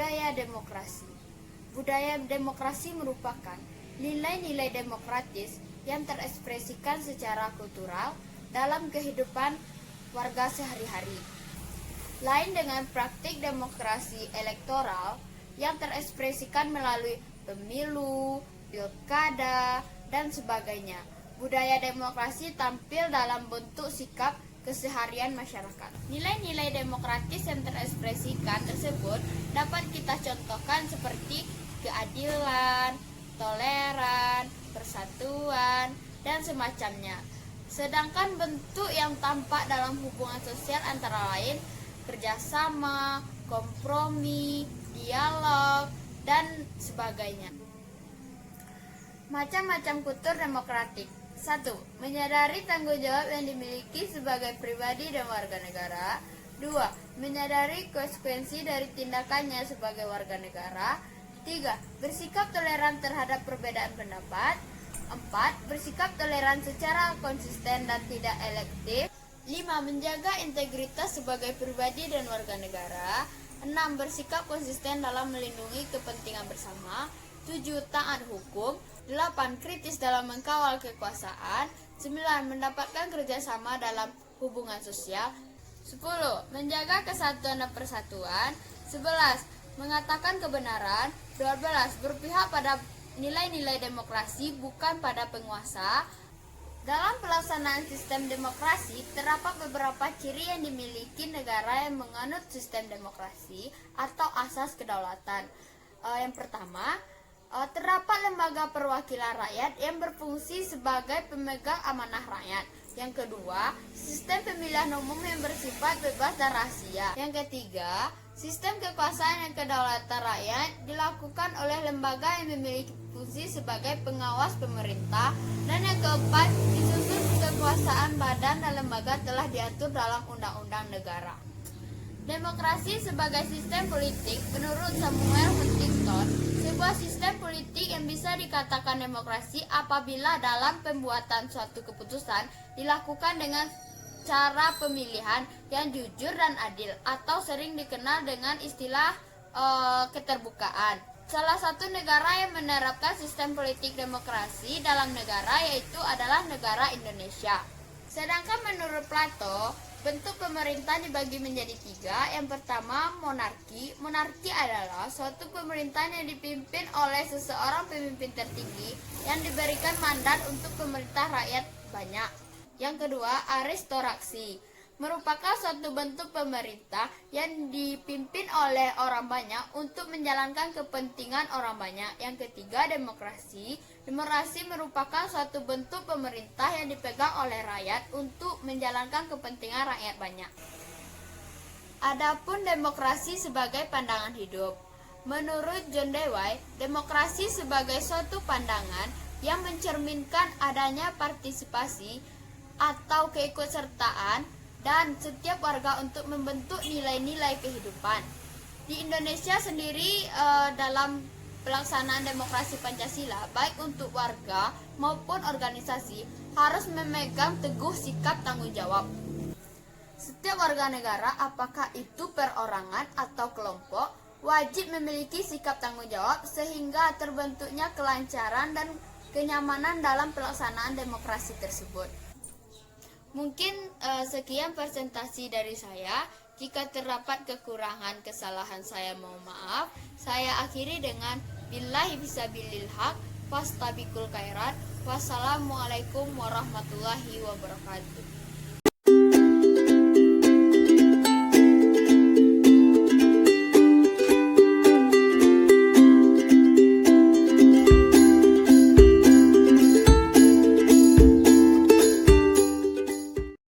Budaya demokrasi. Budaya demokrasi merupakan nilai-nilai demokratis yang terekspresikan secara kultural dalam kehidupan warga sehari-hari. Lain dengan praktik demokrasi elektoral yang terekspresikan melalui pemilu, pilkada, dan sebagainya. Budaya demokrasi tampil dalam bentuk sikap keseharian masyarakat. Nilai-nilai demokratis yang terekspresikan tersebut dapat kita contohkan seperti keadilan, toleran, persatuan, dan semacamnya. Sedangkan bentuk yang tampak dalam hubungan sosial antara lain kerjasama, kompromi, dialog, dan sebagainya. Macam-macam kultur demokratik. 1. Menyadari tanggung jawab yang dimiliki sebagai pribadi dan warga negara. 2. Menyadari konsekuensi dari tindakannya sebagai warga negara. 3. Bersikap toleran terhadap perbedaan pendapat. 4. Bersikap toleran secara konsisten dan tidak elektif. 5. Menjaga integritas sebagai pribadi dan warga negara. 6. Bersikap konsisten dalam melindungi kepentingan bersama. 7. Taat hukum. 8. Kritis dalam mengkawal kekuasaan. 9. Mendapatkan kerjasama dalam hubungan sosial. 10. Menjaga kesatuan dan persatuan. 11. Mengatakan kebenaran. 12. Berpihak pada nilai-nilai demokrasi, bukan pada penguasa. Dalam pelaksanaan sistem demokrasi, terdapat beberapa ciri yang dimiliki negara yang menganut sistem demokrasi atau asas kedaulatan. Yang pertama, terdapat lembaga perwakilan rakyat yang berfungsi sebagai pemegang amanah rakyat. Yang kedua, sistem pemilihan umum yang bersifat bebas dan rahasia. Yang ketiga, sistem kekuasaan dan kedaulatan rakyat dilakukan oleh lembaga yang memiliki fungsi sebagai pengawas pemerintah. Dan yang keempat, disusun kekuasaan badan dan lembaga telah diatur dalam undang-undang negara. Demokrasi sebagai sistem politik menurut Samuel Huntington, sebuah sistem politik yang bisa dikatakan demokrasi apabila dalam pembuatan suatu keputusan dilakukan dengan cara pemilihan yang jujur dan adil, atau sering dikenal dengan istilah keterbukaan. Salah satu negara yang menerapkan sistem politik demokrasi dalam negara yaitu adalah negara Indonesia. Sedangkan menurut Plato, bentuk pemerintah dibagi menjadi 3. Yang pertama, monarki. Monarki adalah suatu pemerintahan yang dipimpin oleh seseorang pemimpin tertinggi yang diberikan mandat untuk pemerintah rakyat banyak. Yang kedua, aristokrasi. Merupakan suatu bentuk pemerintah yang dipimpin oleh orang banyak untuk menjalankan kepentingan orang banyak. Yang ketiga, demokrasi. Demokrasi merupakan suatu bentuk pemerintah yang dipegang oleh rakyat untuk menjalankan kepentingan rakyat banyak. Adapun demokrasi sebagai pandangan hidup. Menurut John Dewey, demokrasi sebagai suatu pandangan yang mencerminkan adanya partisipasi atau keikutsertaan dan setiap warga untuk membentuk nilai-nilai kehidupan. Di Indonesia sendiri dalam pelaksanaan demokrasi Pancasila, baik untuk warga maupun organisasi, harus memegang teguh sikap tanggung jawab. Setiap warga negara, apakah itu perorangan atau kelompok, wajib memiliki sikap tanggung jawab sehingga terbentuknya kelancaran dan kenyamanan dalam pelaksanaan demokrasi tersebut. Mungkin sekian presentasi dari saya. Jika terdapat kekurangan, kesalahan, saya mohon maaf. Saya akhiri dengan billahi fisabilil haq fastabiqul khairat. Wassalamualaikum warahmatullahi wabarakatuh.